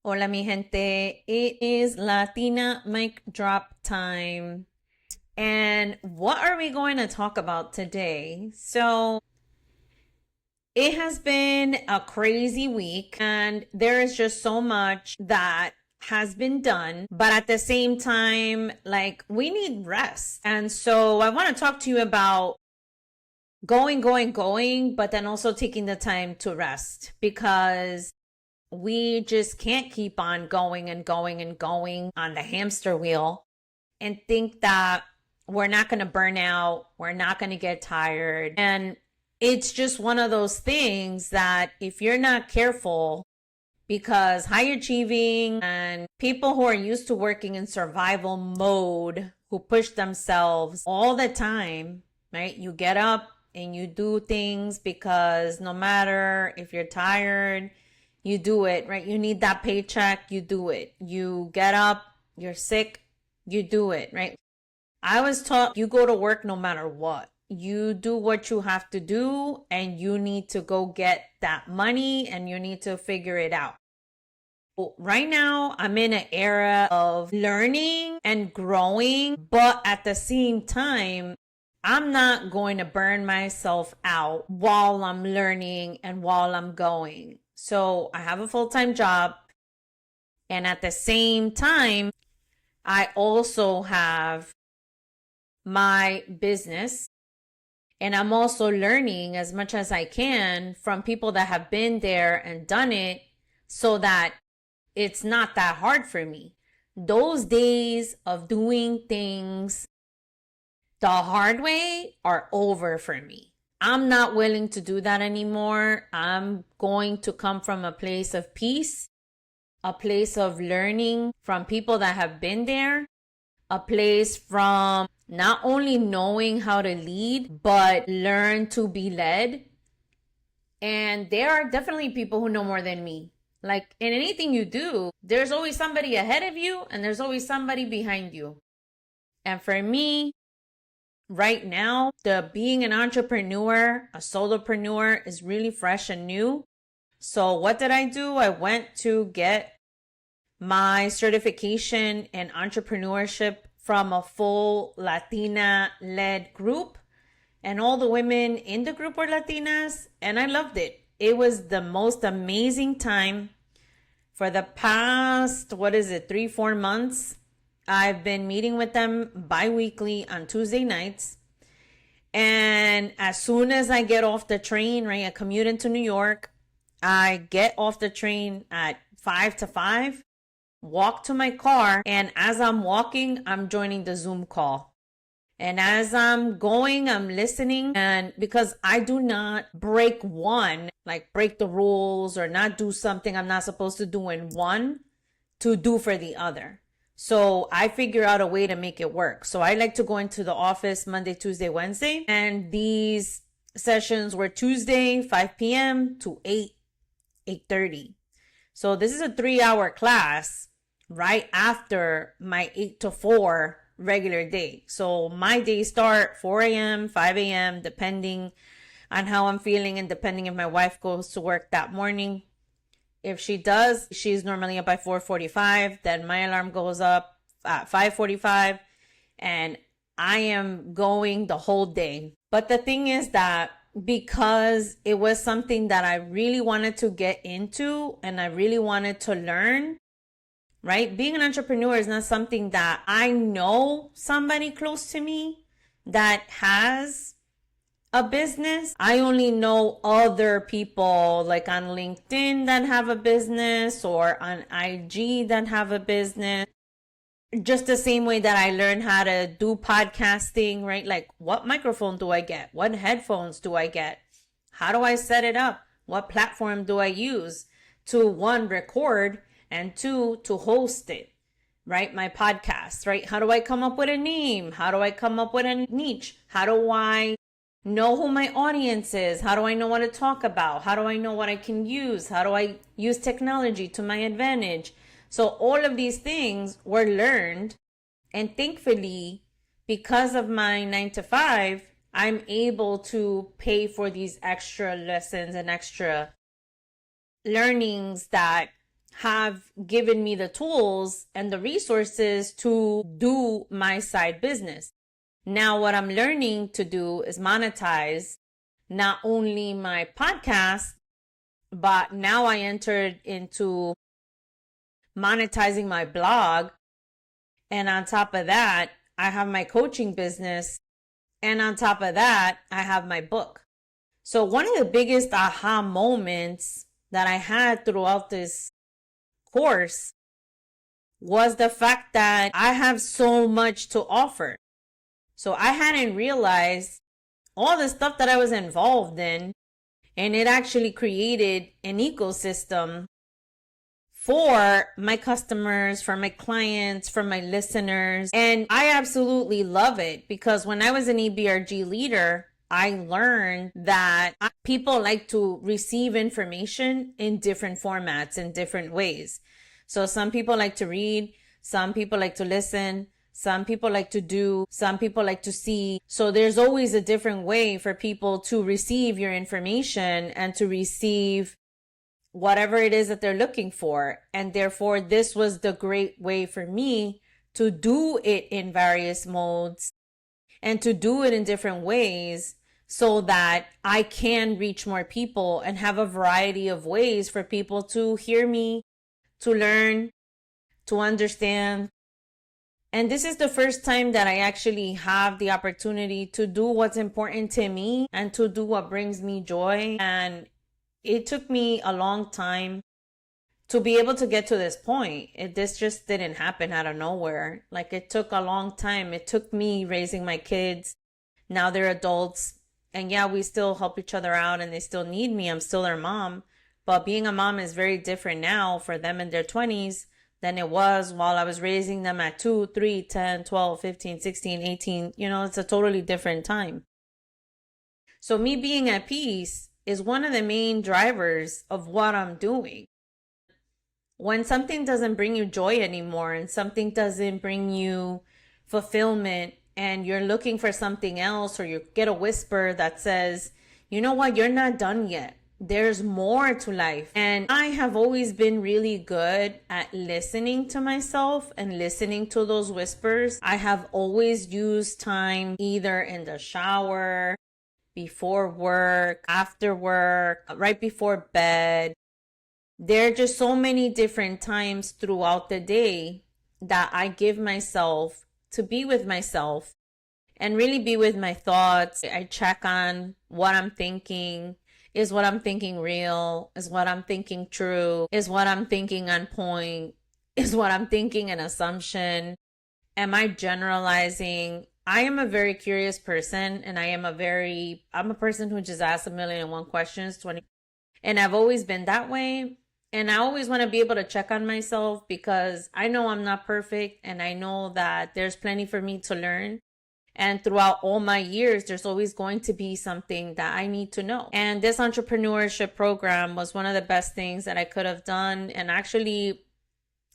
Hola, mi gente. It is Latina mic drop time. And what are we going to talk about today? So, it has been a crazy week, and there is just so much that has been done. But at the same time, like, we need rest. And so, I want to talk to you about going, but then also taking the time to rest because we just can't keep on going on the hamster wheel and think that we're not going to burn out, we're not going to get tired. And it's just one of those things that if you're not careful, because high achieving and people who are used to working in survival mode, who push themselves all the time, right? You get up and you do things because no matter if you're tired, you do it, right? You need that paycheck, you do it. You get up, you're sick, you do it, right? I was taught you go to work no matter what. You do what you have to do and you need to go get that money and you need to figure it out. Right now, I'm in an era of learning and growing, but at the same time, I'm not going to burn myself out while I'm learning and while I'm going. So I have a full-time job. And at the same time, I also have my business. And I'm also learning as much as I can from people that have been there and done it so that it's not that hard for me. Those days of doing things the hard way are over for me. I'm not willing to do that anymore. I'm going to come from a place of peace, a place of learning from people that have been there, a place from not only knowing how to lead, but learn to be led. And there are definitely people who know more than me. Like in anything you do, there's always somebody ahead of you and there's always somebody behind you. And for me, right now, the being an entrepreneur, a solopreneur is really fresh and new. So what did I do? I went to get my certification in entrepreneurship from a full Latina-led group. And all the women in the group were Latinas. And I loved it. It was the most amazing time. For the past, 3-4 months, I've been meeting with them bi-weekly on Tuesday nights. And as soon as I get off the train, right, I commute into New York. I get off the train at 5 to 5, walk to my car. And as I'm walking, I'm joining the Zoom call. And as I'm going, I'm listening. And because I do not break the rules or not do something I'm not supposed to do in one to do for the other. So I figure out a way to make it work. So I like to go into the office Monday, Tuesday, Wednesday. And these sessions were Tuesday, 5 p.m. to 8:30. So this is a 3-hour class right after my 8 to 4 regular day. So my days start 4 a.m., 5 a.m., depending on how I'm feeling and depending if my wife goes to work that morning. If she does, she's normally up by 4:45. Then my alarm goes up at 5:45 and I am going the whole day. But the thing is that because it was something that I really wanted to get into and I really wanted to learn, right? Being an entrepreneur is not something that I know somebody close to me that has a business. I only know other people like on LinkedIn that have a business or on IG that have a business. Just the same way that I learned how to do podcasting, right? Like what microphone do I get? What headphones do I get? How do I set it up? What platform do I use to, one, record, and two, to host it, right? My podcast, right? How do I come up with a name? How do I come up with a niche? How do I know who my audience is? How do I know what to talk about? How do I know what I can use? How do I use technology to my advantage? So all of these things were learned. And thankfully, because of my 9 to 5, I'm able to pay for these extra lessons and extra learnings that have given me the tools and the resources to do my side business. Now, what I'm learning to do is monetize not only my podcast, but now I entered into monetizing my blog. And on top of that, I have my coaching business. And on top of that, I have my book. So one of the biggest aha moments that I had throughout this course was the fact that I have so much to offer. So I hadn't realized all the stuff that I was involved in, and it actually created an ecosystem for my customers, for my clients, for my listeners. And I absolutely love it because when I was an EBRG leader, I learned that people like to receive information in different formats, in different ways. So some people like to read, some people like to listen, some people like to do, some people like to see. So there's always a different way for people to receive your information and to receive whatever it is that they're looking for. And therefore, this was the great way for me to do it in various modes and to do it in different ways so that I can reach more people and have a variety of ways for people to hear me, to learn, to understand. And this is the first time that I actually have the opportunity to do what's important to me and to do what brings me joy. And it took me a long time to be able to get to this point. This just didn't happen out of nowhere. Like, it took a long time. It took me raising my kids. Now they're adults. And yeah, we still help each other out and they still need me. I'm still their mom. But being a mom is very different now for them in their 20s than it was while I was raising them at 2, 3, 10, 12, 15, 16, 18. You know, it's a totally different time. So me being at peace is one of the main drivers of what I'm doing. When something doesn't bring you joy anymore and something doesn't bring you fulfillment and you're looking for something else, or you get a whisper that says, you know what, you're not done yet. There's more to life. And I have always been really good at listening to myself and listening to those whispers. I have always used time either in the shower, before work, after work, right before bed. There are just so many different times throughout the day that I give myself to be with myself and really be with my thoughts. I check on what I'm thinking. Is what I'm thinking real? Is what I'm thinking true? Is what I'm thinking on point? Is what I'm thinking an assumption? Am I generalizing? I am a very curious person, and I'm a person who just asks 1,000,001 questions, and I've always been that way. And I always want to be able to check on myself because I know I'm not perfect, and I know that there's plenty for me to learn. And throughout all my years, there's always going to be something that I need to know. And this entrepreneurship program was one of the best things that I could have done. And actually,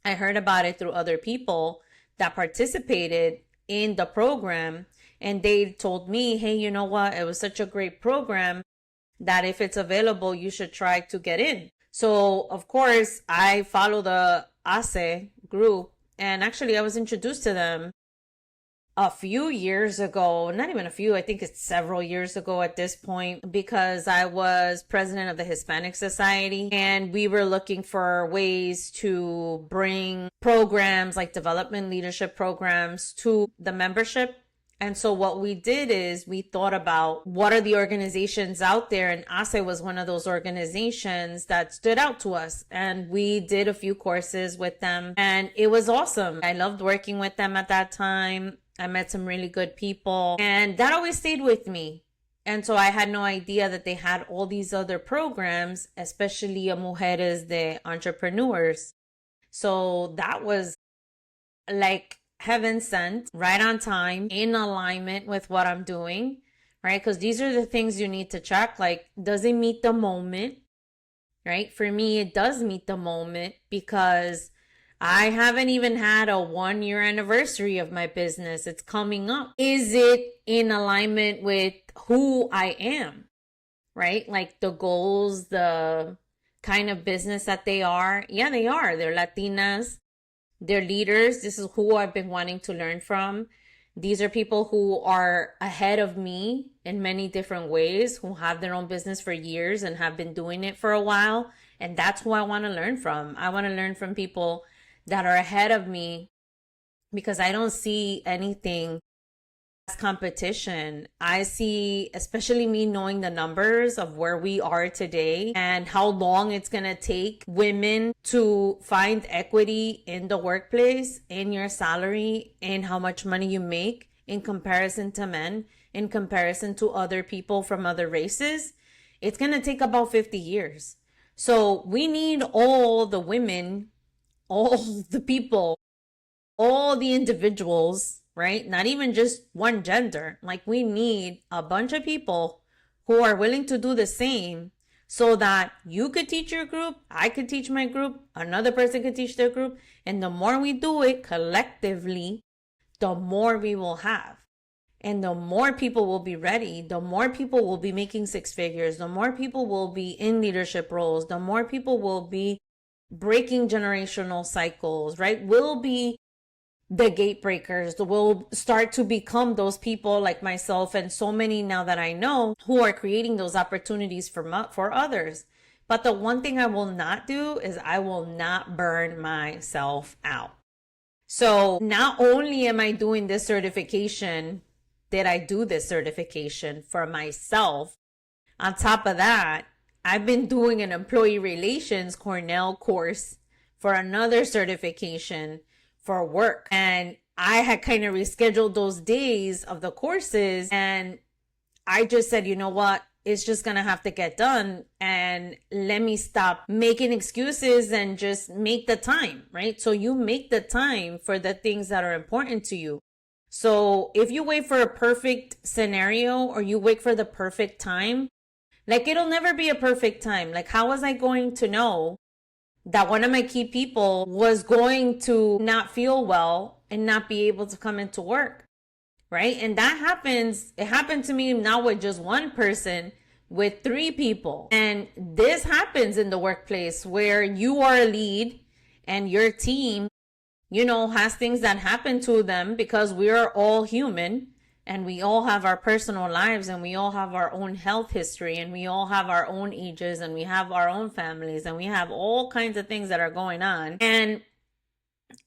I heard about it through other people that participated in the program. And they told me, hey, you know what? It was such a great program that if it's available, you should try to get in. So, of course, I follow the ACE group. And actually, I was introduced to them a few years ago, not even a few, I think it's several years ago at this point, because I was president of the Hispanic Society and we were looking for ways to bring programs like development leadership programs to the membership. And so what we did is we thought about what are the organizations out there, and ASE was one of those organizations that stood out to us. And we did a few courses with them and it was awesome. I loved working with them at that time. I met some really good people and that always stayed with me. And so I had no idea that they had all these other programs, especially a Mujeres de Entrepreneurs. So that was like heaven sent, right on time, in alignment with what I'm doing, right? Because these are the things you need to check. Like, does it meet the moment, right? For me, it does meet the moment because I haven't even had a 1-year anniversary of my business. It's coming up. Is it in alignment with who I am, right? Like the goals, the kind of business that they are. Yeah, they are. They're Latinas. They're leaders. This is who I've been wanting to learn from. These are people who are ahead of me in many different ways, who have their own business for years and have been doing it for a while. And that's who I want to learn from. I want to learn from people that are ahead of me because I don't see anything as competition. I see, especially me knowing the numbers of where we are today and how long it's going to take women to find equity in the workplace, in your salary, in how much money you make in comparison to men, in comparison to other people from other races. It's going to take about 50 years. So we need all the women, all the people, all the individuals, right? Not even just one gender. Like we need a bunch of people who are willing to do the same so that you could teach your group, I could teach my group, another person could teach their group. And the more we do it collectively, the more we will have. And the more people will be ready, the more people will be making six figures, the more people will be in leadership roles, the more people will be breaking generational cycles, right? We'll be the gate breakers, will start to become those people like myself and so many now that I know who are creating those opportunities for others. But the one thing I will not do is I will not burn myself out. So not only am I doing this certification, did I do this certification for myself? On top of that, I've been doing an employee relations Cornell course for another certification for work. And I had kind of rescheduled those days of the courses. And I just said, you know what? It's just going to have to get done. And let me stop making excuses and just make the time, right? So you make the time for the things that are important to you. So if you wait for a perfect scenario or you wait for the perfect time, like it'll never be a perfect time. Like how was I going to know that one of my key people was going to not feel well and not be able to come into work, right? And that happens. It happened to me not with just one person, with 3 people. And this happens in the workplace where you are a lead and your team, you know, has things that happen to them because we are all human and we all have our personal lives and we all have our own health history and we all have our own ages and we have our own families and we have all kinds of things that are going on. And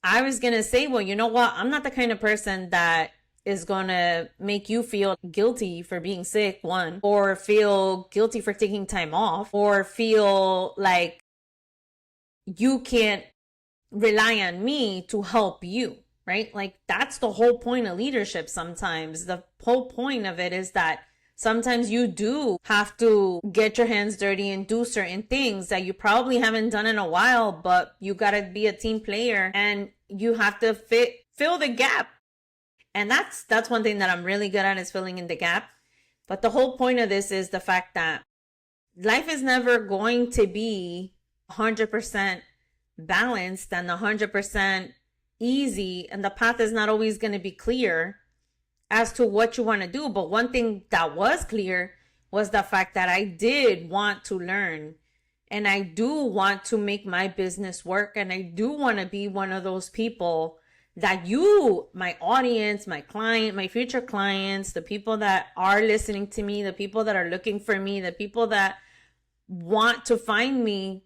I was going to say, well, you know what? I'm not the kind of person that is going to make you feel guilty for being sick, one, or feel guilty for taking time off, or feel like you can't rely on me to help you, right? Like that's the whole point of leadership. Sometimes the whole point of it is that sometimes you do have to get your hands dirty and do certain things that you probably haven't done in a while, but you got to be a team player and you have to fill the gap. And that's one thing that I'm really good at, is filling in the gap. But the whole point of this is the fact that life is never going to be 100% balanced and 100% easy, and the path is not always going to be clear as to what you want to do. But one thing that was clear was the fact that I did want to learn and I do want to make my business work, and I do want to be one of those people that you, my audience, my client, my future clients, the people that are listening to me, the people that are looking for me, the people that want to find me,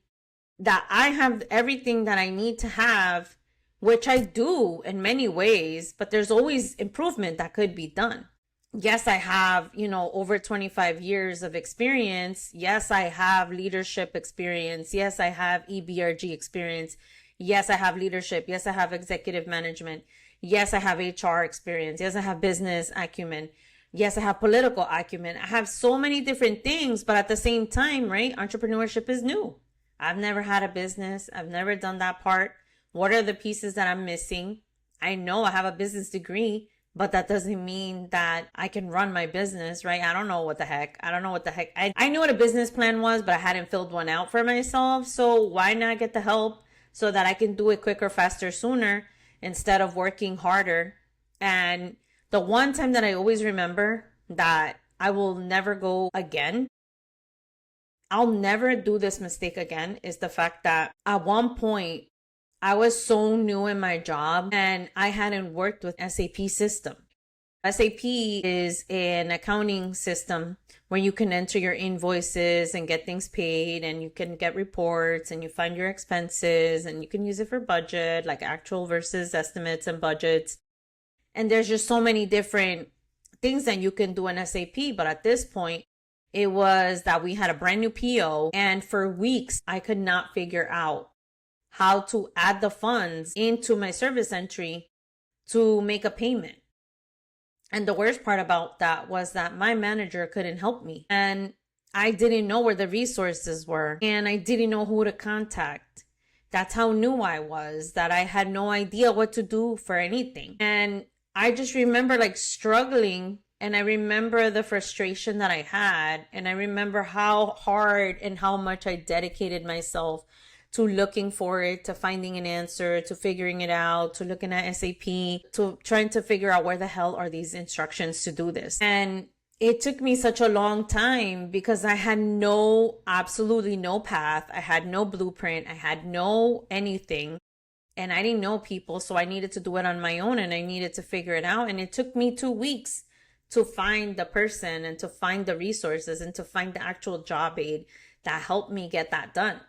that I have everything that I need to have, which I do in many ways, but there's always improvement that could be done. Yes, I have, over 25 years of experience. Yes, I have leadership experience. Yes, I have EBRG experience. Yes, I have leadership. Yes, I have executive management. Yes, I have HR experience. Yes, I have business acumen. Yes, I have political acumen. I have so many different things, but at the same time, right? Entrepreneurship is new. I've never had a business. I've never done that part. What are the pieces that I'm missing? I know I have a business degree, but that doesn't mean that I can run my business, right? I don't know what the heck. I knew what a business plan was, but I hadn't filled one out for myself. So why not get the help so that I can do it quicker, faster, sooner, instead of working harder? And the one time that I always remember that I will never go again I'll never do this mistake again, is the fact that at one point I was so new in my job and I hadn't worked with SAP system. SAP is an accounting system where you can enter your invoices and get things paid, and you can get reports and you find your expenses, and you can use it for budget, like actual versus estimates and budgets. And there's just so many different things that you can do in SAP. But at this point, it was that we had a brand new PO, and for weeks, I could not figure out how to add the funds into my service entry to make a payment. And the worst part about that was that my manager couldn't help me. And I didn't know where the resources were. And I didn't know who to contact. That's how new I was, that I had no idea what to do for anything. And I just remember like struggling. And I remember the frustration that I had. And I remember how hard and how much I dedicated myself to looking for it, to finding an answer, to figuring it out, to looking at SAP, to trying to figure out where the hell are these instructions to do this. And it took me such a long time because I had absolutely no path. I had no blueprint. I had no anything. And I didn't know people. So I needed to do it on my own, and I needed to figure it out. And it took me 2 weeks to find the person and to find the resources and to find the actual job aid that helped me get that done.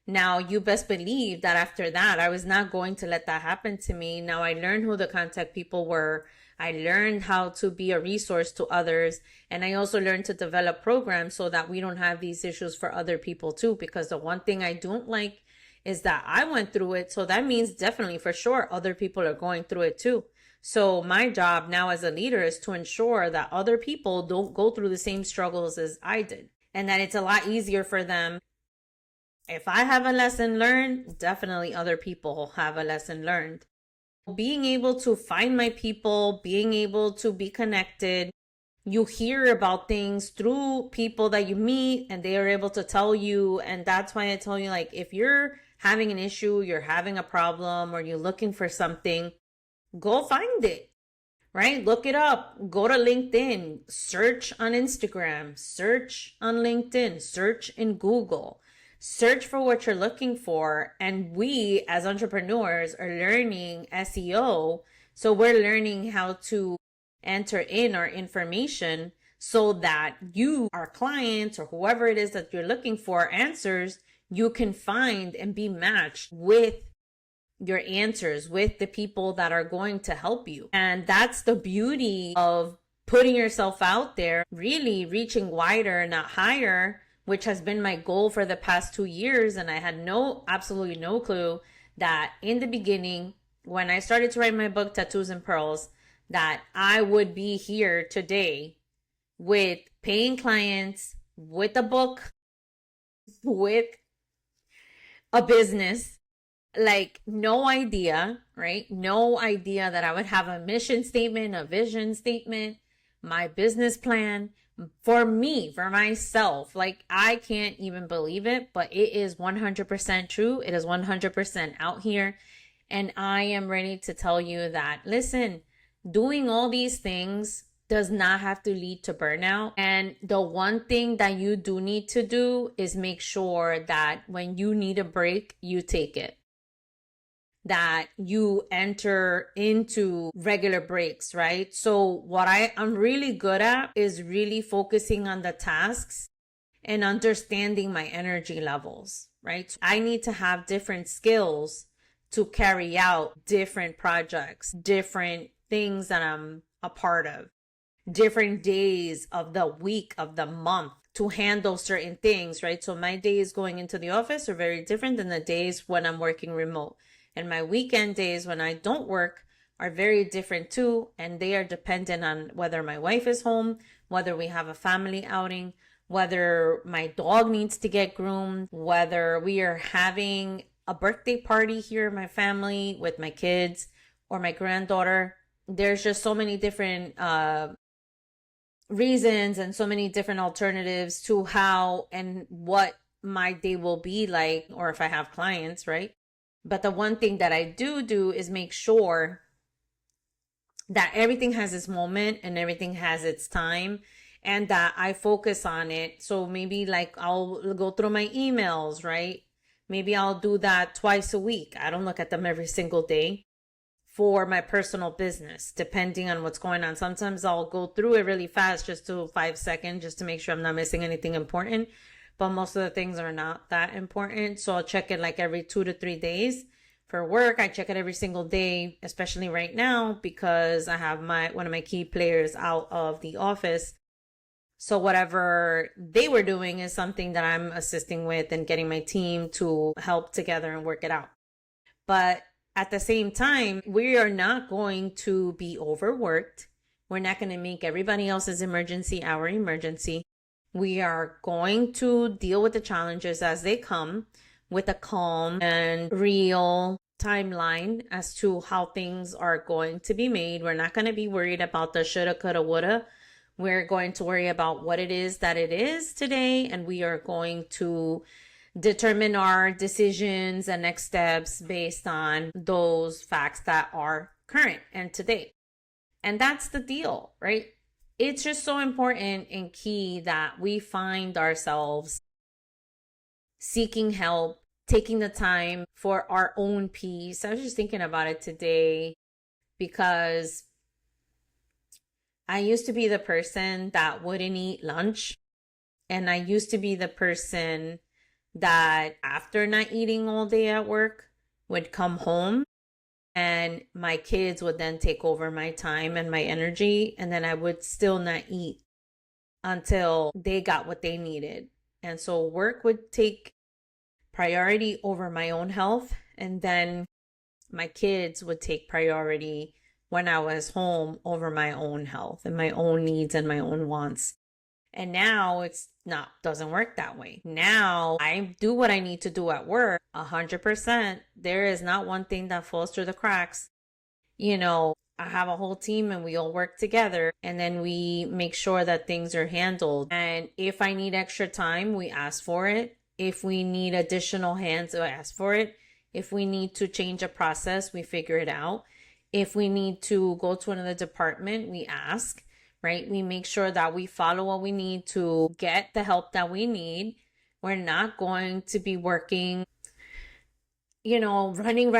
Now, you best believe that after that, I was not going to let that happen to me. Now, I learned who the contact people were. I learned how to be a resource to others. And I also learned to develop programs so that we don't have these issues for other people too. Because the one thing I don't like is that I went through it. So that means definitely for sure other people are going through it too. So my job now as a leader is to ensure that other people don't go through the same struggles as I did, and that it's a lot easier for them. If I have a lesson learned, definitely other people have a lesson learned. Being able to find my people, being able to be connected, you hear about things through people that you meet and they are able to tell you. And that's why I tell you, like, if you're having an issue, you're having a problem, or you're looking for something, go find it, right? Look it up. Go to LinkedIn, search on Instagram, search on LinkedIn, search in Google. Search for what you're looking for. And we as entrepreneurs are learning SEO. So we're learning how to enter in our information so that you, our clients, or whoever it is that you're looking for answers, you can find and be matched with your answers, with the people that are going to help you. And that's the beauty of putting yourself out there, really reaching wider, not higher, which has been my goal for the past 2 years. And I had absolutely no clue that in the beginning, when I started to write my book, Tattoos and Pearls, that I would be here today with paying clients, with a book, with a business. Like, no idea, right? No idea that I would have a mission statement, a vision statement, my business plan. For me, for myself, like, I can't even believe it, but it is 100% true. It is 100% out here. And I am ready to tell you that, listen, doing all these things does not have to lead to burnout. And the one thing that you do need to do is make sure that when you need a break, you take it. That you enter into regular breaks, right? So what I'm really good at is really focusing on the tasks and understanding my energy levels, right? So I need to have different skills to carry out different projects, different things that I'm a part of, different days of the week, of the month, to handle certain things, right? So my days going into the office are very different than the days when I'm working remote. And my weekend days when I don't work are very different too. And they are dependent on whether my wife is home, whether we have a family outing, whether my dog needs to get groomed, whether we are having a birthday party here in my family with my kids or my granddaughter. There's just so many different reasons and so many different alternatives to how and what my day will be like, or if I have clients, right? But the one thing that I do is make sure that everything has its moment and everything has its time. and that I focus on it. So maybe like I'll go through my emails, right? Maybe I'll do that twice a week. I don't look at them every single day for my personal business, depending on what's going on. Sometimes I'll go through it really fast, just to 5 seconds, just to make sure I'm not missing anything important. But most of the things are not that important. So I'll check it like every 2 to 3 days. For work, I check it every single day, especially right now because I have one of my key players out of the office. So whatever they were doing is something that I'm assisting with and getting my team to help together and work it out. But at the same time, we are not going to be overworked. We're not going to make everybody else's emergency our emergency. We are going to deal with the challenges as they come with a calm and real timeline as to how things are going to be made. We're not going to be worried about the shoulda, coulda, woulda. We're going to worry about what it is that it is today, and we are going to determine our decisions and next steps based on those facts that are current and today. And that's the deal, right? It's just so important and key that we find ourselves seeking help, taking the time for our own peace. I was just thinking about it today because I used to be the person that wouldn't eat lunch. And I used to be the person that after not eating all day at work would come home and my kids would then take over my time and my energy, and then I would still not eat until they got what they needed. And so work would take priority over my own health, and then my kids would take priority when I was home over my own health and my own needs and my own wants. And now it's not, doesn't work that way. Now I do what I need to do at work 100%. There is not one thing that falls through the cracks. You know, I have a whole team and we all work together, and then we make sure that things are handled. And if I need extra time, we ask for it. If we need additional hands, we ask for it. If we need to change a process, we figure it out. If we need to go to another department, we ask. Right? We make sure that we follow what we need to get the help that we need. We're not going to be working, running,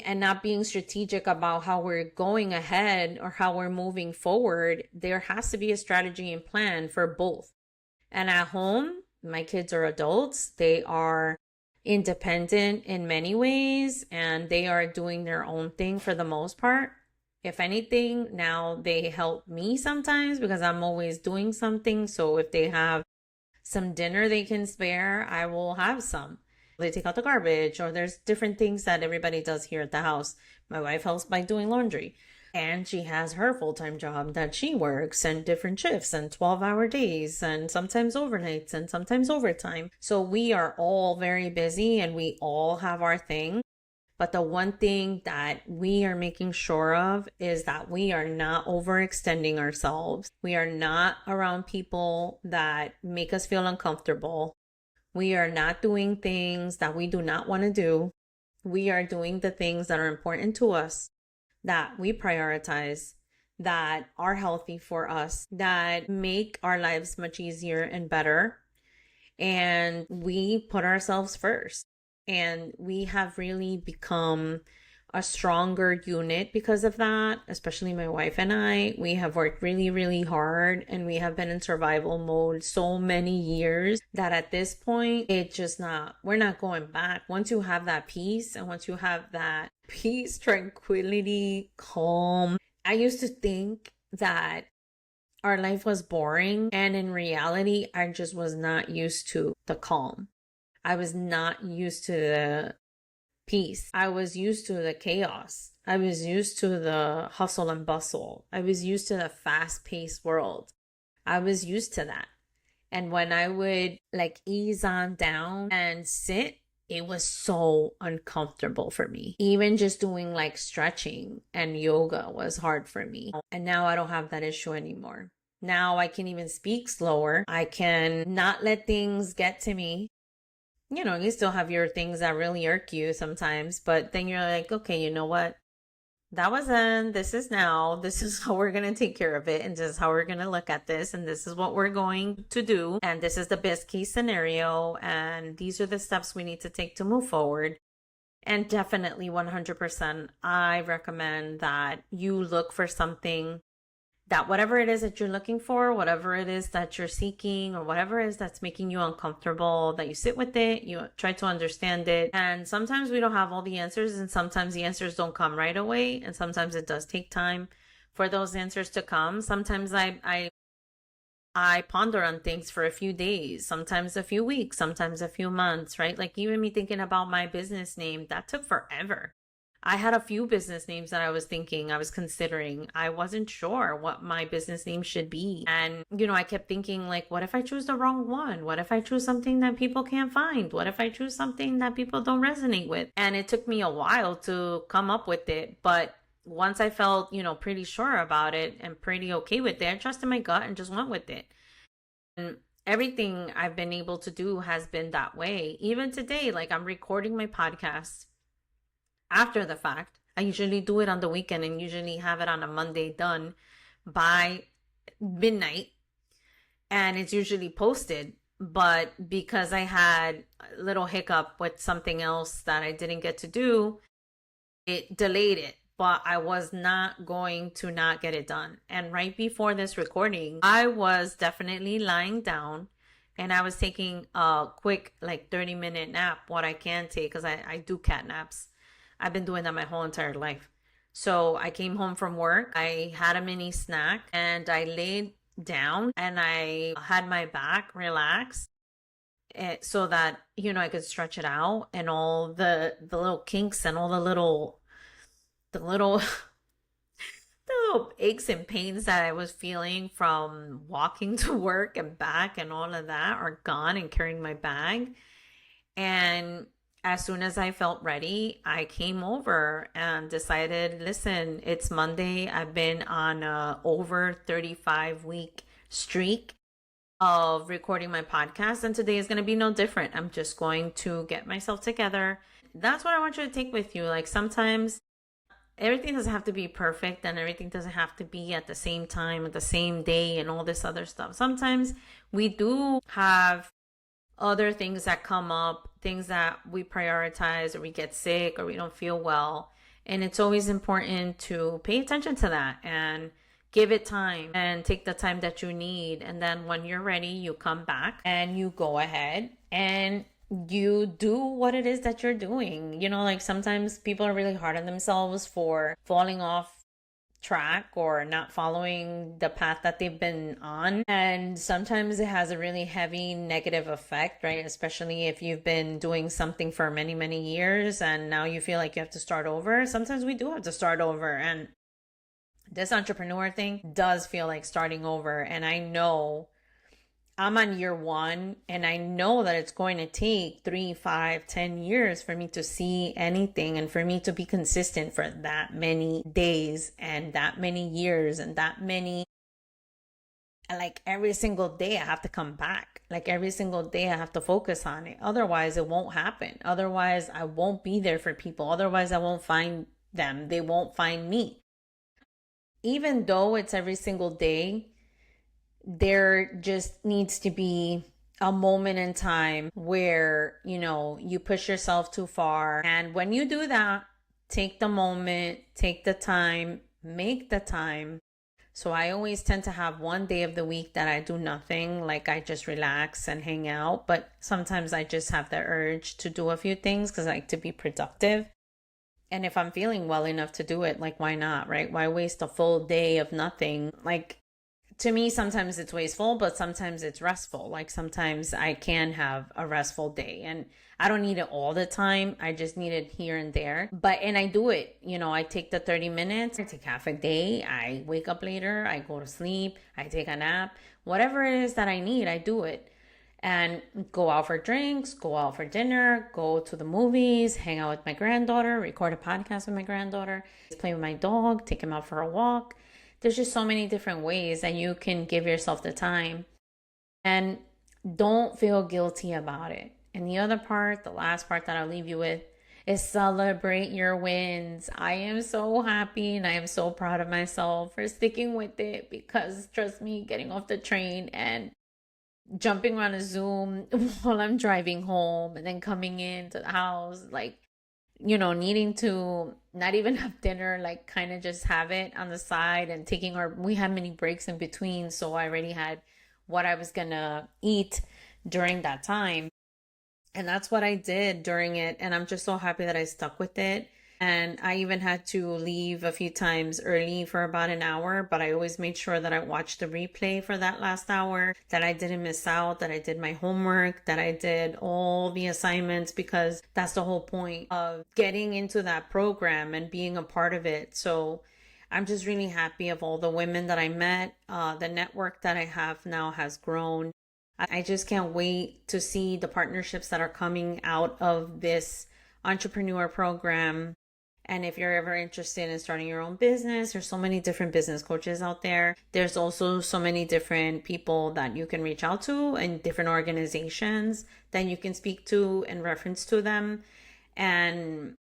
and not being strategic about how we're going ahead or how we're moving forward. There has to be a strategy and plan for both. And at home, my kids are adults. They are independent in many ways, and they are doing their own thing for the most part. If anything, now they help me sometimes because I'm always doing something. So if they have some dinner they can spare, I will have some. They take out the garbage, or there's different things that everybody does here at the house. My wife helps by doing laundry, and she has her full-time job that she works, and different shifts and 12-hour days, and sometimes overnights and sometimes overtime. So we are all very busy and we all have our thing. But the one thing that we are making sure of is that we are not overextending ourselves. We are not around people that make us feel uncomfortable. We are not doing things that we do not want to do. We are doing the things that are important to us, that we prioritize, that are healthy for us, that make our lives much easier and better. And we put ourselves first. And we have really become a stronger unit because of that, especially my wife and I. We have worked really, really hard, and we have been in survival mode so many years that at this point, we're not going back. Once you have that peace, and once you have that peace, tranquility, calm, I used to think that our life was boring. And in reality, I just was not used to the calm. I was not used to the peace. I was used to the chaos. I was used to the hustle and bustle. I was used to the fast-paced world. I was used to that. And when I would ease on down and sit, it was so uncomfortable for me. Even just doing stretching and yoga was hard for me. And now I don't have that issue anymore. Now I can even speak slower. I can not let things get to me. You still have your things that really irk you sometimes, but then you're like, okay, you know what? That was then, this is now, this is how we're going to take care of it, and this is how we're going to look at this, and this is what we're going to do, and this is the best case scenario, and these are the steps we need to take to move forward. And definitely 100%, I recommend that you look for something that whatever it is that you're looking for, whatever it is that you're seeking, or whatever it is that's making you uncomfortable, that you sit with it, you try to understand it. And sometimes we don't have all the answers, and sometimes the answers don't come right away, and sometimes it does take time for those answers to come. Sometimes I ponder on things for a few days, sometimes a few weeks, sometimes a few months, right? Like even me thinking about my business name, that took forever. I had a few business names that I was thinking, I was considering. I wasn't sure what my business name should be. And, I kept thinking, like, what if I choose the wrong one? What if I choose something that people can't find? What if I choose something that people don't resonate with? And it took me a while to come up with it. But once I felt, pretty sure about it and pretty okay with it, I trusted my gut and just went with it. And everything I've been able to do has been that way. Even today, like I'm recording my podcast after the fact. I usually do it on the weekend and usually have it on a Monday done by midnight, and it's usually posted. But because I had a little hiccup with something else that I didn't get to do, it delayed it. But I was not going to not get it done. And right before this recording, I was definitely lying down and I was taking a quick, like 30-minute nap, what I can take, because I do cat naps. I've been doing that my whole entire life. So I came home from work, I had a mini snack, and I laid down and I had my back relaxed, so that, I could stretch it out, and all the little kinks and all the little the little aches and pains that I was feeling from walking to work and back and all of that are gone, and carrying my bag. And as soon as I felt ready, I came over and decided, listen, it's Monday. I've been on a over 35-week streak of recording my podcast, and today is going to be no different. I'm just going to get myself together. That's what I want you to take with you. Like sometimes everything doesn't have to be perfect, and everything doesn't have to be at the same time, at the same day, and all this other stuff. Sometimes we do have other things that come up, things that we prioritize, or we get sick, or we don't feel well. And it's always important to pay attention to that and give it time and take the time that you need. And then when you're ready, you come back and you go ahead and you do what it is that you're doing. Like sometimes people are really hard on themselves for falling off track or not following the path that they've been on, and sometimes it has a really heavy negative effect, right? Especially if you've been doing something for many years and now you feel like you have to start over. Sometimes we do have to start over, and this entrepreneur thing does feel like starting over. And I know I'm on year one, and I know that it's going to take 3, 5, 10 years for me to see anything, and for me to be consistent for that many days and that many years and that many, like every single day I have to come back. Like every single day I have to focus on it. Otherwise it won't happen. Otherwise I won't be there for people. Otherwise I won't find them. They won't find me. Even though it's every single day, there just needs to be a moment in time where, you push yourself too far. And when you do that, take the moment, take the time, make the time. So I always tend to have one day of the week that I do nothing, like I just relax and hang out. But sometimes I just have the urge to do a few things because I like to be productive. And if I'm feeling well enough to do it, like why not, right? Why waste a full day of nothing? Like, to me, sometimes it's wasteful, but sometimes it's restful. Like sometimes I can have a restful day, and I don't need it all the time. I just need it here and there. And I do it. I take the 30 minutes, I take half a day, I wake up later, I go to sleep, I take a nap, whatever it is that I need, I do it. And go out for drinks, go out for dinner, go to the movies, hang out with my granddaughter, record a podcast with my granddaughter, play with my dog, take him out for a walk. There's just so many different ways that you can give yourself the time, and don't feel guilty about it. And the other part, the last part that I'll leave you with, is celebrate your wins. I am so happy and I am so proud of myself for sticking with it because trust me, getting off the train and jumping on a Zoom while I'm driving home and then coming into the house, like, needing to not even have dinner, like kind of just have it on the side and we had many breaks in between. So I already had what I was gonna eat during that time. And that's what I did during it. And I'm just so happy that I stuck with it. And I even had to leave a few times early for about an hour, but I always made sure that I watched the replay for that last hour, that I didn't miss out, that I did my homework, that I did all the assignments, because that's the whole point of getting into that program and being a part of it. So I'm just really happy of all the women that I met. The network that I have now has grown. I just can't wait to see the partnerships that are coming out of this entrepreneur program. And if you're ever interested in starting your own business, there's so many different business coaches out there. There's also so many different people that you can reach out to and different organizations that you can speak to in reference to them. And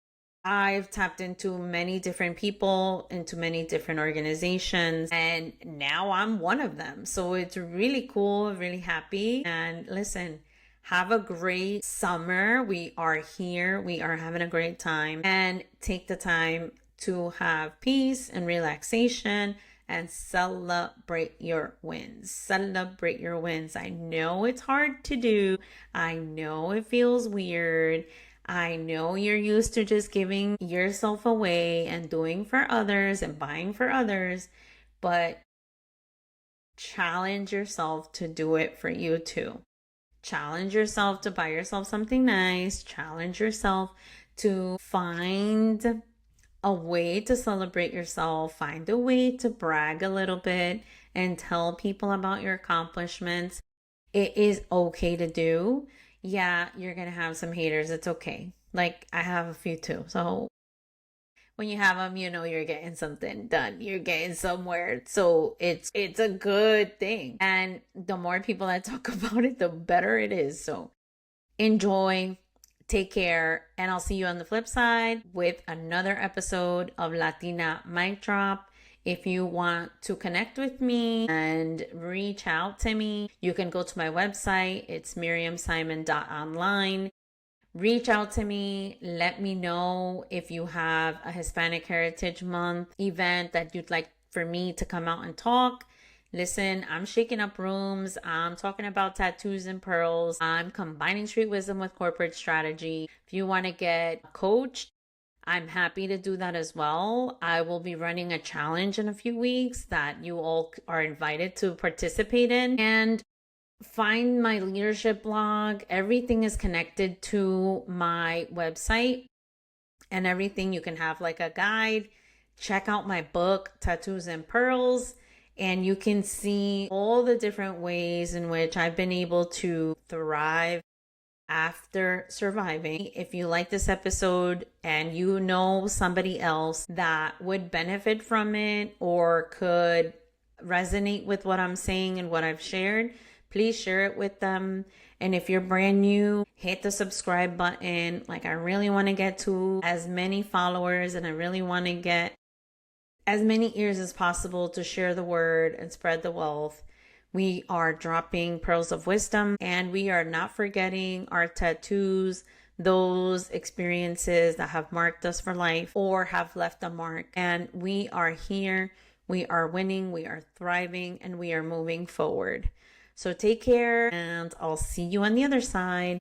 I've tapped into many different people, into many different organizations, and now I'm one of them. So it's really cool, really happy. And listen, have a great summer. We are here. We are having a great time. And take the time to have peace and relaxation and celebrate your wins. Celebrate your wins. I know it's hard to do. I know it feels weird. I know you're used to just giving yourself away and doing for others and buying for others, but challenge yourself to do it for you too. Challenge yourself to buy yourself something nice. Challenge yourself to find a way to celebrate yourself. Find a way to brag a little bit and tell people about your accomplishments. It is okay to do. Yeah, you're going to have some haters. It's okay. Like, I have a few too. So when you have them, you're getting something done. You're getting somewhere. So it's a good thing. And the more people that talk about it, the better it is. So enjoy, take care, and I'll see you on the flip side with another episode of Latina Mic Drop. If you want to connect with me and reach out to me, you can go to my website. It's miriamsimon.online. Reach out to me. Let me know if you have a Hispanic Heritage Month event that you'd like for me to come out and talk. Listen, I'm shaking up rooms. I'm talking about tattoos and pearls. I'm combining street wisdom with corporate strategy. If you want to get coached, I'm happy to do that as well. I will be running a challenge in a few weeks that you all are invited to participate in. And find my leadership blog. Everything is connected to my website and everything. You can have like a guide. Check out my book, Tattoos and Pearls, and you can see all the different ways in which I've been able to thrive after surviving. If you like this episode and you know somebody else that would benefit from it or could resonate with what I'm saying and what I've shared, please share it with them. And if you're brand new, hit the subscribe button. Like, I really want to get to as many followers and I really want to get as many ears as possible to share the word and spread the wealth. We are dropping pearls of wisdom and we are not forgetting our tattoos, those experiences that have marked us for life or have left a mark. And we are here, we are winning, we are thriving, and we are moving forward. So take care and I'll see you on the other side.